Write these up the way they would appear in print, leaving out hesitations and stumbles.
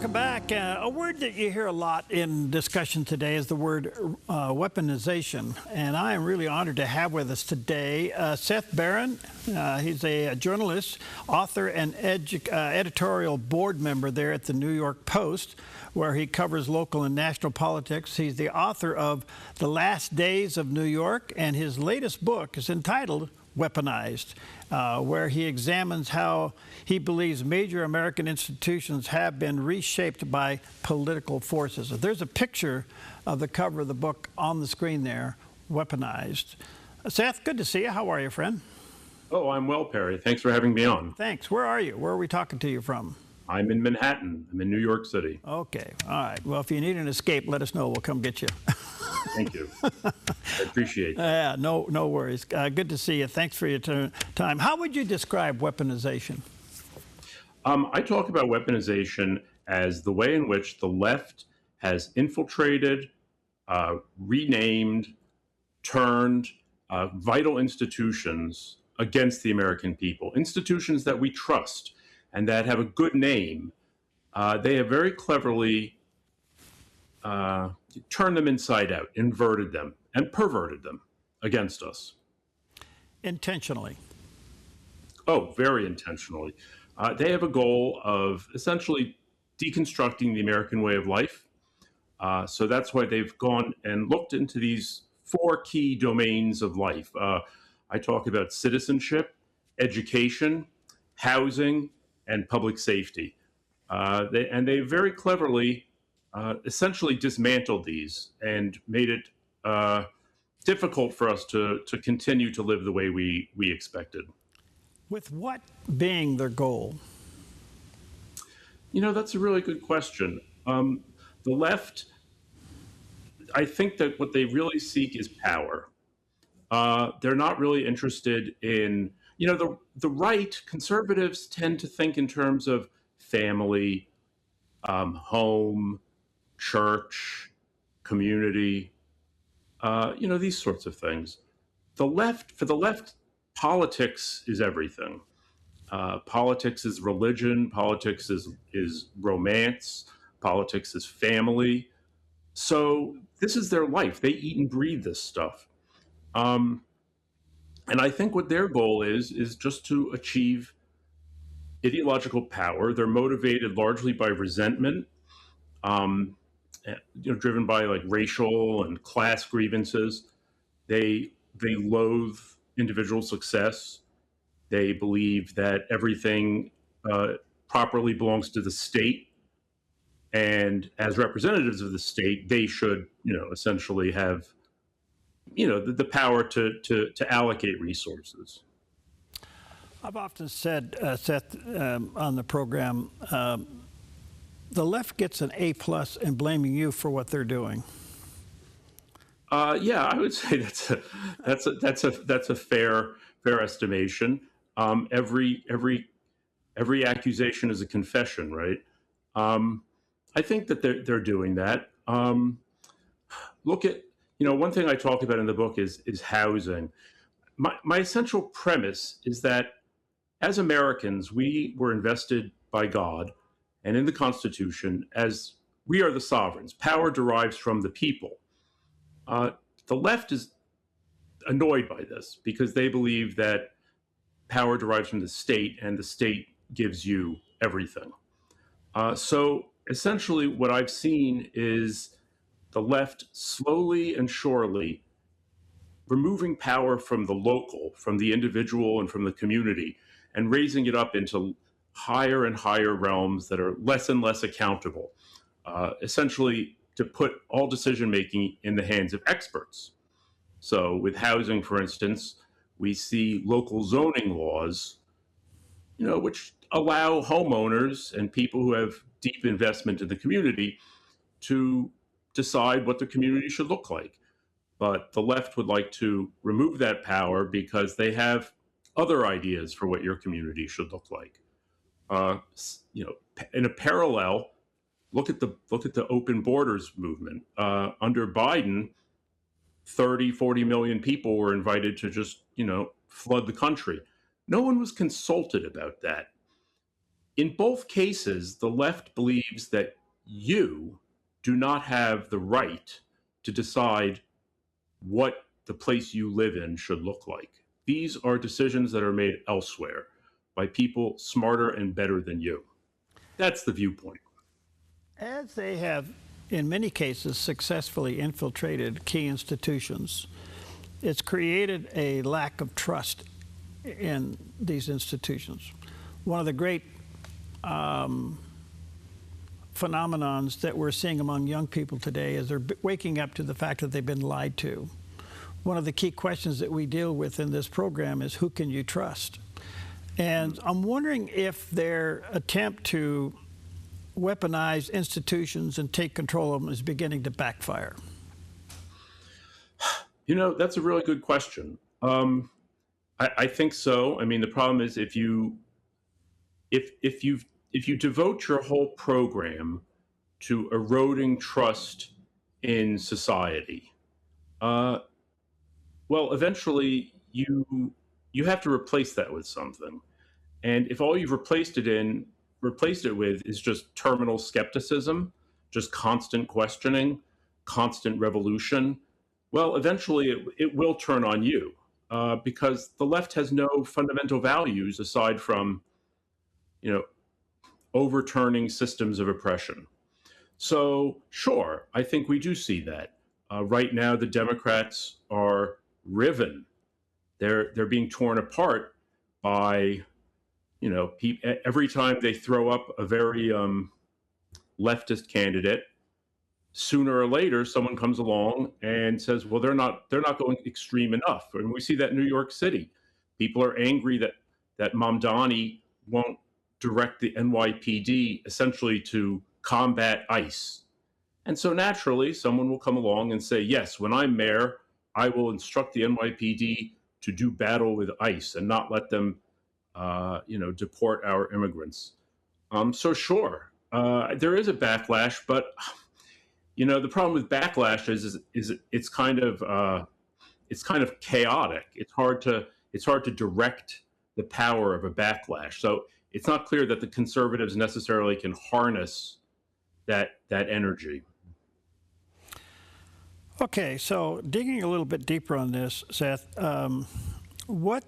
Welcome back. A word that you hear a lot in discussion today is the word weaponization. And I am really honored to have with us today Seth Barron. He's a journalist, author, and editorial board member there at the New York Post, where he covers local and national politics. He's the author of The Last Days of New York, and his latest book is entitled Weaponized, where he examines how he believes major American institutions have been reshaped by political forces. There's a picture of the cover of the book on the screen there, Weaponized. Seth, good to see you. How are you, friend? Oh, I'm well, Perry. Thanks for having me on. Thanks. Where are you? Where are we talking to you from? I'm in Manhattan. I'm in New York City. Okay. All right. Well, if you need an escape, let us know. We'll come get you. Thank you. I appreciate that. Yeah, no worries. Good to see you. Thanks for your time. How would you describe weaponization? I talk about weaponization as the way in which the left has infiltrated, renamed, turned vital institutions against the American people, institutions that we trust and that have a good name. They have very cleverly turned them inside out, inverted them, and perverted them against us. Intentionally. Oh, very intentionally. They have a goal of essentially deconstructing the American way of life. So that's why they've gone and looked into these four key domains of life. I talk about citizenship, education, housing, and public safety. They very cleverly essentially dismantled these and made it difficult for us to continue to live the way we expected. With what being their goal? You know, that's a really good question. The left, I think that what they really seek is power. They're not really interested in, you know, the right, conservatives tend to think in terms of family, home, church, community, you know, these sorts of things. For the left, politics is everything. Politics is religion. Politics is romance. Politics is family. So this is their life. They eat and breathe this stuff. And I think what their goal is just to achieve ideological power. They're motivated largely by resentment, driven by like racial and class grievances. They loathe individual success. They believe that everything properly belongs to the state, and as representatives of the state, they should, essentially have, the power to allocate resources. I've often said, Seth, on the program, the left gets an A+ in blaming you for what they're doing. Yeah, I would say that's a fair estimation. Every accusation is a confession, right? I think that they're doing that. Look at, one thing I talk about in the book is housing. My essential premise is that as Americans, we were invested by God and in the Constitution as we are the sovereigns. Power derives from the people. The left is annoyed by this because they believe that power derives from the state and the state gives you everything. So essentially what I've seen is the left slowly and surely removing power from the local, from the individual and from the community, and raising it up into higher and higher realms that are less and less accountable, essentially to put all decision-making in the hands of experts. So with housing, for instance, we see local zoning laws, which allow homeowners and people who have deep investment in the community to decide what the community should look like. But the left would like to remove that power because they have other ideas for what your community should look like. In a parallel, look at the open borders movement. Under Biden, 40 million people were invited to just, flood the country. No one was consulted about that. In both cases, the left believes that you do not have the right to decide what the place you live in should look like. These are decisions that are made elsewhere by people smarter and better than you. That's the viewpoint. As they have, in many cases, successfully infiltrated key institutions, it's created a lack of trust in these institutions. One of the great phenomenons that we're seeing among young people today is they're waking up to the fact that they've been lied to. One of the key questions that we deal with in this program is, who can you trust? And I'm wondering if their attempt to weaponize institutions and take control of them is beginning to backfire. You know, that's a really good question. I think so. I mean, the problem is if you devote your whole program to eroding trust in society, well, eventually you have to replace that with something. And if all you've replaced it with is just terminal skepticism, just constant questioning, constant revolution, well, eventually it will turn on you, because the left has no fundamental values aside from, overturning systems of oppression. So, sure, I think we do see that. Right now, the Democrats are riven. They're being torn apart by, every time they throw up a very leftist candidate, sooner or later someone comes along and says, well, they're not going extreme enough. And we see that in New York City. People are angry that Mamdani won't direct the NYPD essentially to combat ICE. And so naturally, someone will come along and say, yes, when I'm mayor, I will instruct the NYPD to do battle with ICE and not let them, deport our immigrants. So sure, there is a backlash, but the problem with backlash is it's kind of chaotic. It's hard to direct the power of a backlash. So it's not clear that the conservatives necessarily can harness that energy. Okay, so digging a little bit deeper on this, Seth, what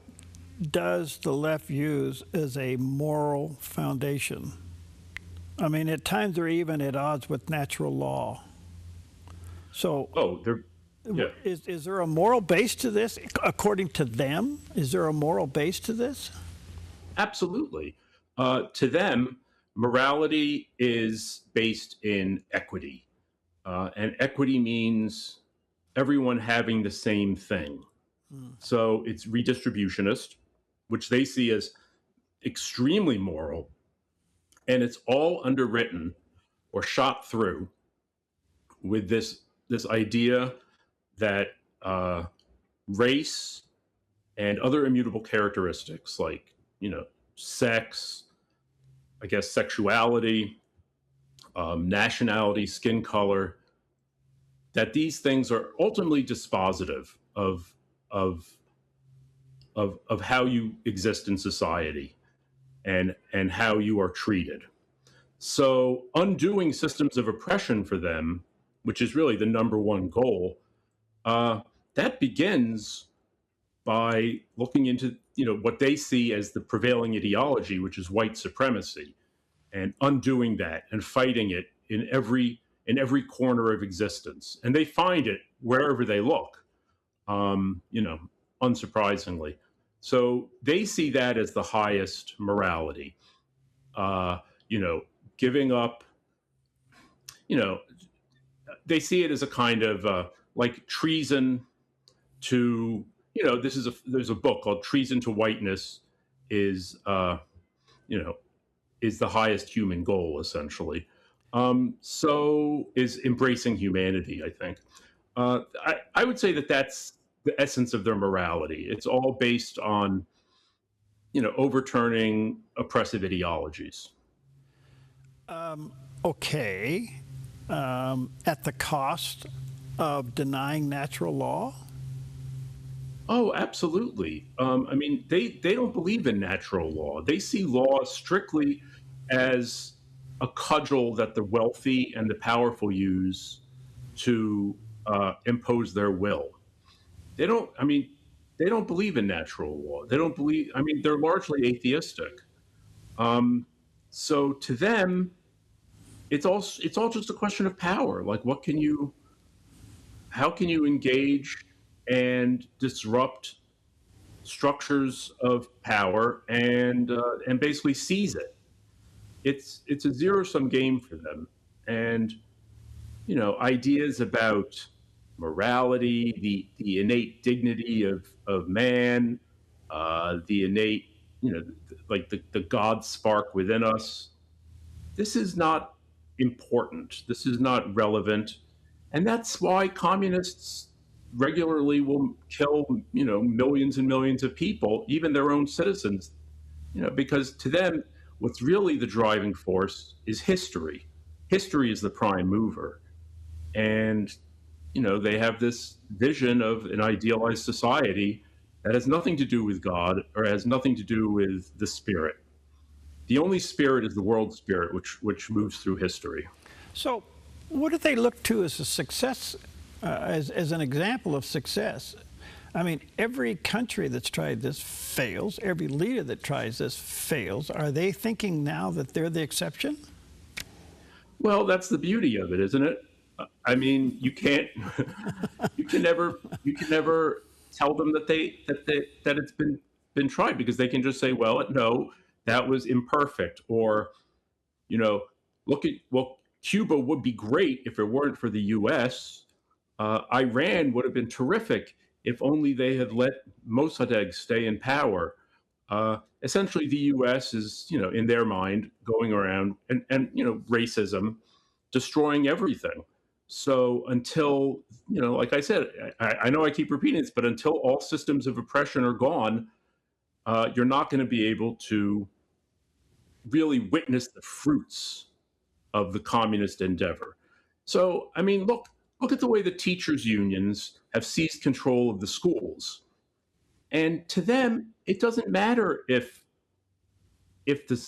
does the left use as a moral foundation? I mean, at times they're even at odds with natural law. So, is there a moral base to this? According to them, is there a moral base to this? Absolutely. To them, morality is based in equity. And equity means everyone having the same thing. So it's redistributionist, which they see as extremely moral. And it's all underwritten or shot through with this idea that race and other immutable characteristics like, sex, I guess sexuality, nationality, skin color, that these things are ultimately dispositive of how you exist in society and how you are treated. So undoing systems of oppression for them, which is really the number one goal, that begins by looking into what they see as the prevailing ideology, which is white supremacy, and undoing that and fighting it in every corner of existence. And they find it wherever they look, unsurprisingly. So they see that as the highest morality. Giving up, they see it as a kind of like treason to, there's a book called Treason to Whiteness is the highest human goal, essentially. So is embracing humanity, I think. I would say that that's the essence of their morality. It's all based on, overturning oppressive ideologies. Okay. At the cost of denying natural law? Oh, absolutely. I mean, they don't believe in natural law. They see law strictly as a cudgel that the wealthy and the powerful use to impose their will. They don't, I mean, they don't believe in natural law. They don't believe, I mean, they're largely atheistic. So to them, it's all just a question of power. Like, how can you engage and disrupt structures of power and basically seize it? It's a zero-sum game for them. And ideas about morality, the innate dignity of man, the innate, like the God spark within us. This is not important. This is not relevant. And that's why communists regularly will kill, millions and millions of people, even their own citizens, because to them, what's really the driving force is history. History is the prime mover. And, they have this vision of an idealized society that has nothing to do with God or has nothing to do with the spirit. The only spirit is the world spirit, which moves through history. So what do they look to as a success, as an example of success? I mean, every country that's tried this fails. Every leader that tries this fails. Are they thinking now that they're the exception? Well, that's the beauty of it, isn't it? I mean, you can never tell them that it's been tried, because they can just say, well, no, that was imperfect, or Cuba would be great if it weren't for the U.S. Iran would have been terrific if only they had let Mossadegh stay in power. Essentially, the U.S. is, in their mind, going around and racism, destroying everything. So until, like I said, I know I keep repeating this, but until all systems of oppression are gone, you're not going to be able to really witness the fruits of the communist endeavor. So, I mean, look at the way the teachers' unions have seized control of the schools. And to them, it doesn't matter if the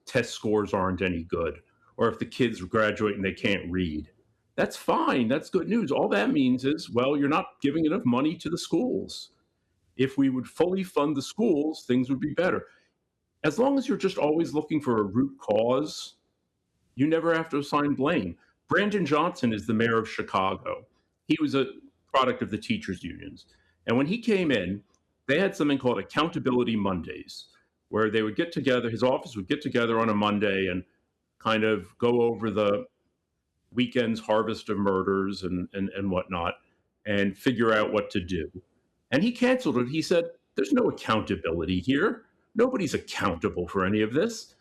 test scores aren't any good, or if the kids graduate and they can't read. That's fine. That's good news. All that means is, well, you're not giving enough money to the schools. If we would fully fund the schools, things would be better. As long as you're just always looking for a root cause, you never have to assign blame. Brandon Johnson is the mayor of Chicago. He was a product of the teachers' unions. And when he came in, they had something called Accountability Mondays, where they would get together, his office would get together on a Monday and kind of go over the weekend's harvest of murders and whatnot, and figure out what to do. And he canceled it. He said, there's no accountability here. Nobody's accountable for any of this.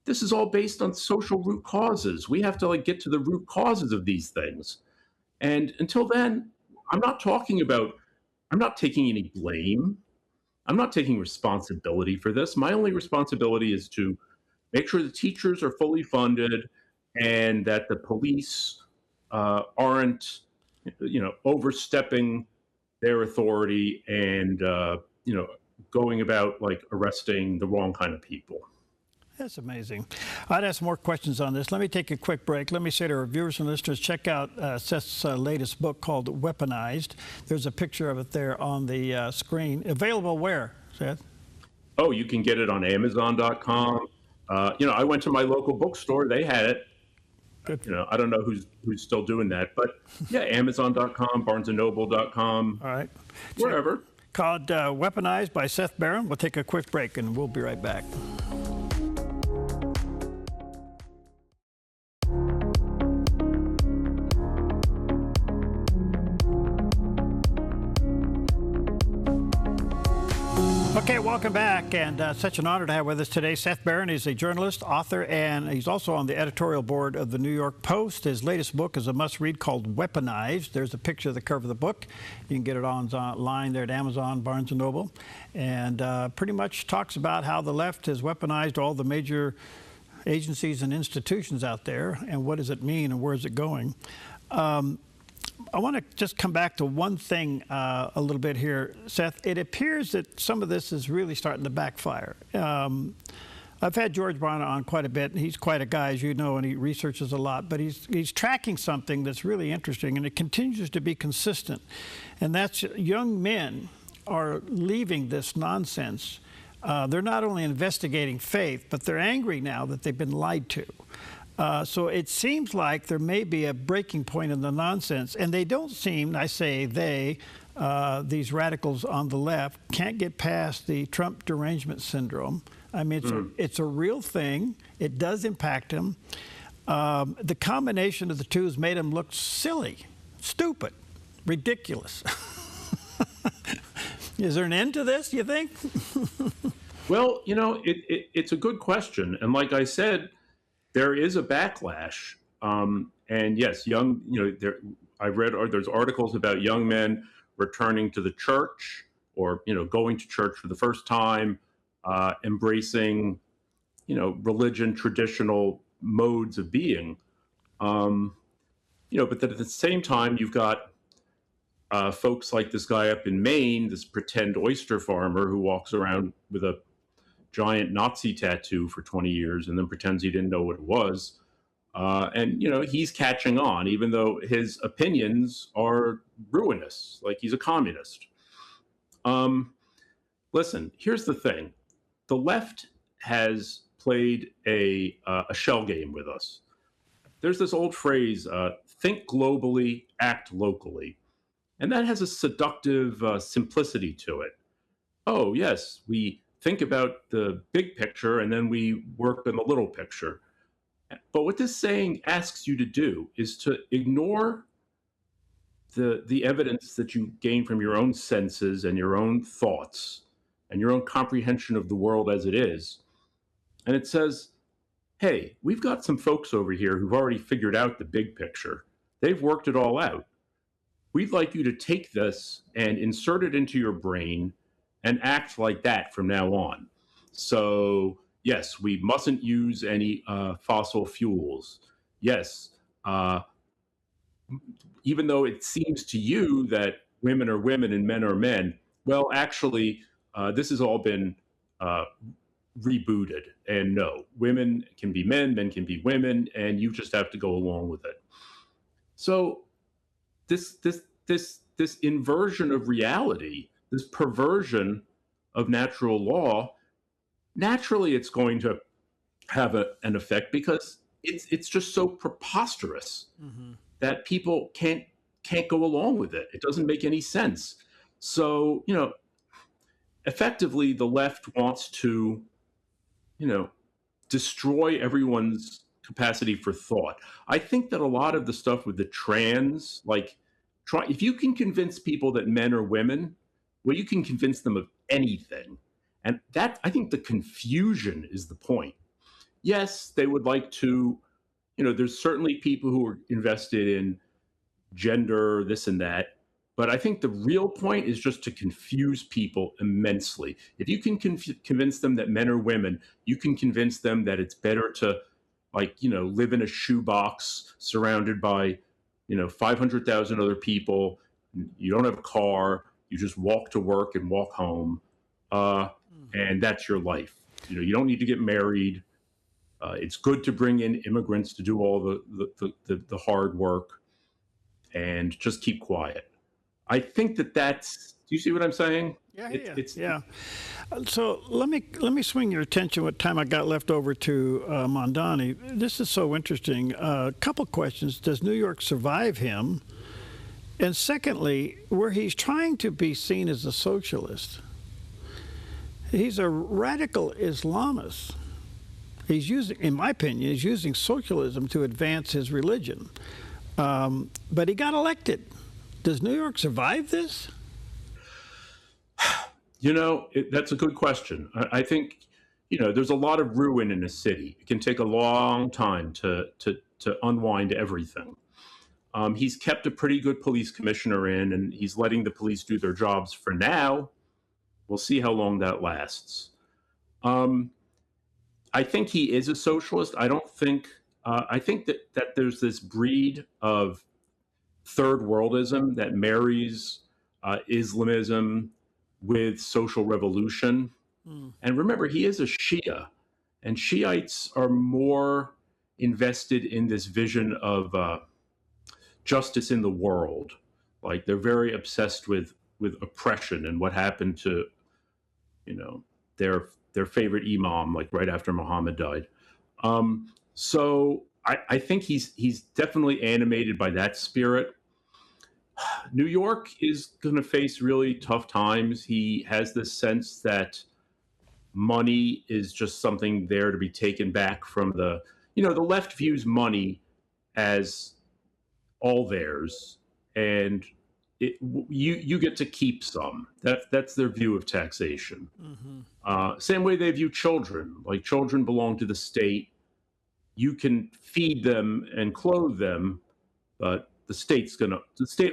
This is all based on social root causes. We have to get to the root causes of these things. And until then, I'm not taking any blame. I'm not taking responsibility for this. My only responsibility is to make sure the teachers are fully funded and that the police aren't, overstepping their authority and, going about arresting the wrong kind of people. That's amazing. I'd ask more questions on this. Let me take a quick break. Let me say to our viewers and listeners, check out Seth's latest book called Weaponized. There's a picture of it there on the screen. Available where, Seth? Oh, you can get it on Amazon.com. I went to my local bookstore. They had it. Good. I don't know who's still doing that, but yeah, Amazon.com, BarnesandNoble.com. All right. Wherever. Called Weaponized by Seth Barron. We'll take a quick break and we'll be right back. Okay, welcome back, and such an honor to have with us today Seth Barron. He's a journalist, author, and he's also on the editorial board of the New York Post. His latest book is a must-read called Weaponized. There's a picture of the cover of the book. You can get it online there at Amazon, Barnes & Noble, and pretty much talks about how the left has weaponized all the major agencies and institutions out there, and what does it mean and where is it going. I want to just come back to one thing a little bit here, Seth. It appears that some of this is really starting to backfire. I've had George Barron on quite a bit, and he's quite a guy, as you know, and he researches a lot. But he's tracking something that's really interesting, and it continues to be consistent. And that's young men are leaving this nonsense. They're not only investigating faith, but they're angry now that they've been lied to. So it seems like there may be a breaking point in the nonsense, and they don't seem, I say they, these radicals on the left, can't get past the Trump derangement syndrome. I mean, it's a real thing. It does impact them. The combination of the two has made them look silly, stupid, ridiculous. Is there an end to this, you think? Well, you know, it's a good question. And like I said, there is a backlash. And yes, young, you know, I've read, there's articles about young men returning to the church or, you know, going to church for the first time, embracing, you know, religion, traditional modes of being. You know, but then at the same time, you've got folks like this guy up in Maine, this pretend oyster farmer who walks around with a giant Nazi tattoo for 20 years and then pretends he didn't know what it was. And, you know, he's catching on, even though his opinions are ruinous, like he's a communist. Listen, here's the thing. The left has played a shell game with us. There's this old phrase, think globally, act locally. And that has a seductive simplicity to it. Oh, yes, we think about the big picture and then we work in the little picture. But what this saying asks you to do is to ignore the evidence that you gain from your own senses and your own thoughts and your own comprehension of the world as it is. And it says, hey, we've got some folks over here who've already figured out the big picture. They've worked it all out. We'd like you to take this and insert it into your brain and act like that from now on. So, yes, we mustn't use any fossil fuels. Yes, even though it seems to you that women are women and men are men, well, actually, this has all been rebooted. And no, women can be men, men can be women, and you just have to go along with it. So this inversion of reality, this perversion of natural law, naturally it's going to have an effect because it's just so preposterous that people can't go along with it. It doesn't make any sense. So, you know, effectively the left wants to, you know, destroy everyone's capacity for thought. I think that a lot of the stuff with the trans, like, if you can convince people that men are women, well, you can convince them of anything. And that, I think the confusion is the point. Yes, they would like to, you know, there's certainly people who are invested in gender, this and that. But I think the real point is just to confuse people immensely. If you can convince them that men are women, you can convince them that it's better to, like, you know, live in a shoebox surrounded by, you know, 500,000 other people. You don't have a car. You just walk to work and walk home. And that's your life. You know, you don't need to get married. It's good to bring in immigrants to do all the hard work and just keep quiet. I think that's, do you see what I'm saying? Yeah. So let me swing your attention what time I got left over to Mondani. This is so interesting. A couple questions. Does New York survive him? And secondly, where he's trying to be seen as a socialist, he's a radical Islamist. He's using, in my opinion, he's using socialism to advance his religion. But he got elected. Does New York survive this? You know, that's a good question. I think, you know, there's a lot of ruin in a city. It can take a long time to unwind everything. He's kept a pretty good police commissioner in, and he's letting the police do their jobs for now. We'll see how long that lasts. I think he is a socialist. I don't think, I think that there's this breed of third worldism that marries Islamism with social revolution. And remember, he is a Shia. And Shiites are more invested in this vision of justice in the world. Like they're very obsessed with oppression and what happened to, you know, their favorite imam, like right after Muhammad died. So I think he's definitely animated by that spirit. New York is going to face really tough times. He has this sense that money is just something there to be taken back from the left views money as all theirs, and you get to keep some. That's their view of taxation. Same way they view children. Like children belong to the state. You can feed them and clothe them, but the state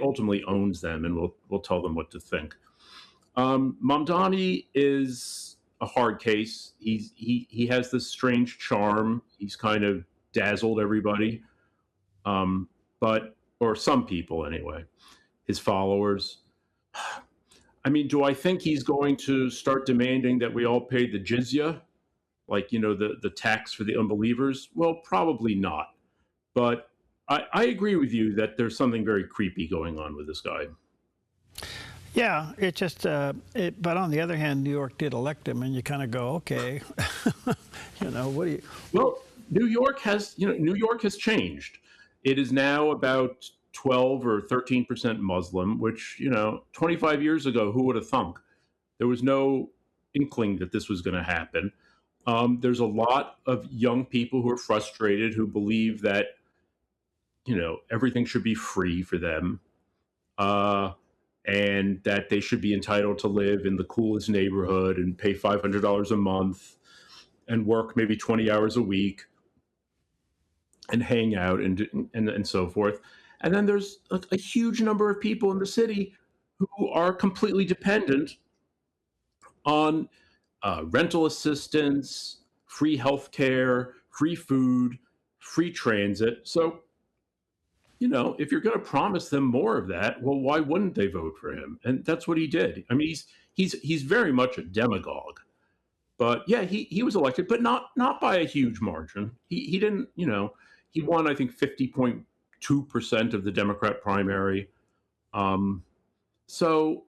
ultimately owns them, and will tell them what to think. Mamdani is a hard case. He has this strange charm. He's kind of dazzled everybody, but or some people anyway, his followers. I mean, do I think he's going to start demanding that we all pay the jizya, like the tax for the unbelievers? Well, probably not. But I agree with you that there's something very creepy going on with this guy. Yeah, it just, but on the other hand, New York did elect him, and you kind of go, okay, what do you? Well, New York has changed. It is now about 12 or 13% Muslim, which 25 years ago, who would have thunk? There was no inkling that this was going to happen. There's a lot of young people who are frustrated, who believe that everything should be free for them. And that they should be entitled to live in the coolest neighborhood and pay $500 a month and work maybe 20 hours a week and hang out and so forth. And then there's a huge number of people in the city who are completely dependent on rental assistance, free healthcare, free food, free transit. So if you're going to promise them more of that, well, why wouldn't they vote for him? And that's what he did. I mean, he's very much a demagogue. But yeah, he was elected, but not by a huge margin. He didn't, he won, I think, 50.2% of the Democrat primary. So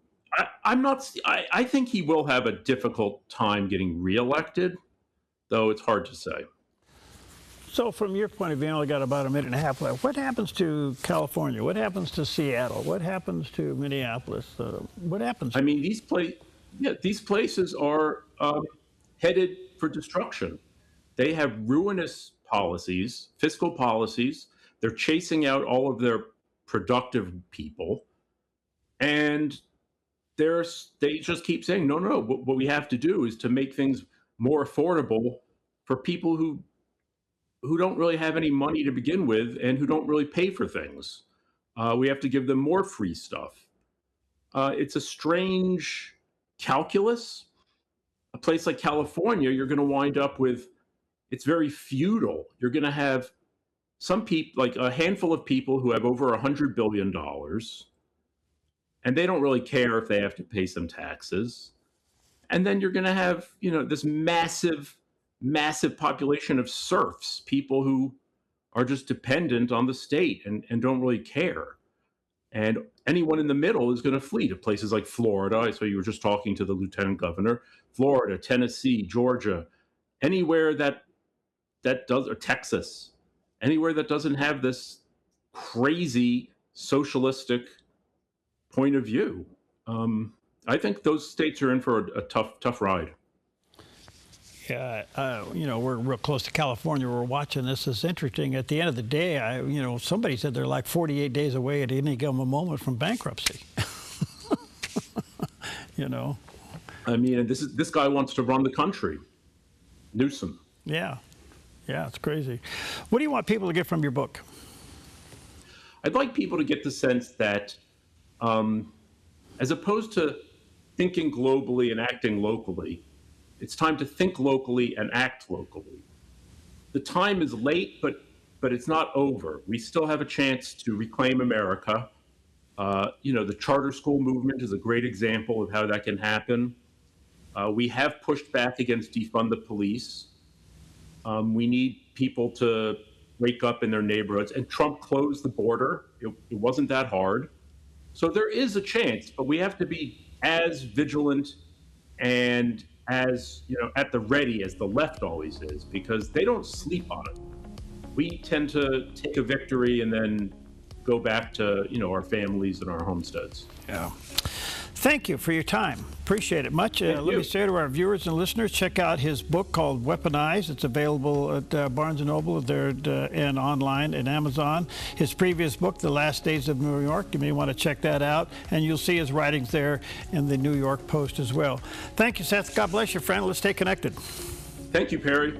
I think he will have a difficult time getting reelected, though it's hard to say. So from your point of view, I only got about a minute and a half left. What happens to California? What happens to Seattle? What happens to Minneapolis? What happens? I mean, these places are headed for destruction. They have ruinous policies, fiscal policies. They're chasing out all of their productive people, and they just keep saying, no. What we have to do is to make things more affordable for people who don't really have any money to begin with and who don't really pay for things. We have to give them more free stuff. It's a strange calculus. A place like California, you're going to wind up with, it's very feudal. You're going to have some people, like a handful of people who have over $100 billion, and they don't really care if they have to pay some taxes. And then you're going to have, this massive population of serfs, people who are just dependent on the state and don't really care. And anyone in the middle is going to flee to places like Florida. So you were just talking to the lieutenant governor. Florida, Tennessee, Georgia, anywhere that does, or Texas, anywhere that doesn't have this crazy socialistic point of view. I think those states are in for a tough ride. Yeah, we're real close to California. We're watching this. It's interesting. At the end of the day, somebody said they're like 48 days away at any given moment from bankruptcy. I mean, and this guy wants to run the country. Newsom. Yeah, it's crazy. What do you want people to get from your book? I'd like people to get the sense that, as opposed to thinking globally and acting locally, it's time to think locally and act locally. The time is late, but it's not over. We still have a chance to reclaim America. The charter school movement is a great example of how that can happen. We have pushed back against defund the police. We need people to wake up in their neighborhoods. And Trump closed the border. It wasn't that hard. So there is a chance, but we have to be as vigilant and as at the ready as the left always is, because they don't sleep on it. We tend to take a victory and then go back to our families and our homesteads. Yeah. Thank you for your time. Appreciate it much. Let me say to our viewers and listeners, check out his book called Weaponized. It's available at Barnes & Noble there and online at Amazon. His previous book, The Last Days of New York, you may want to check that out. And you'll see his writings there in the New York Post as well. Thank you, Seth. God bless you, friend. Let's stay connected. Thank you, Perry.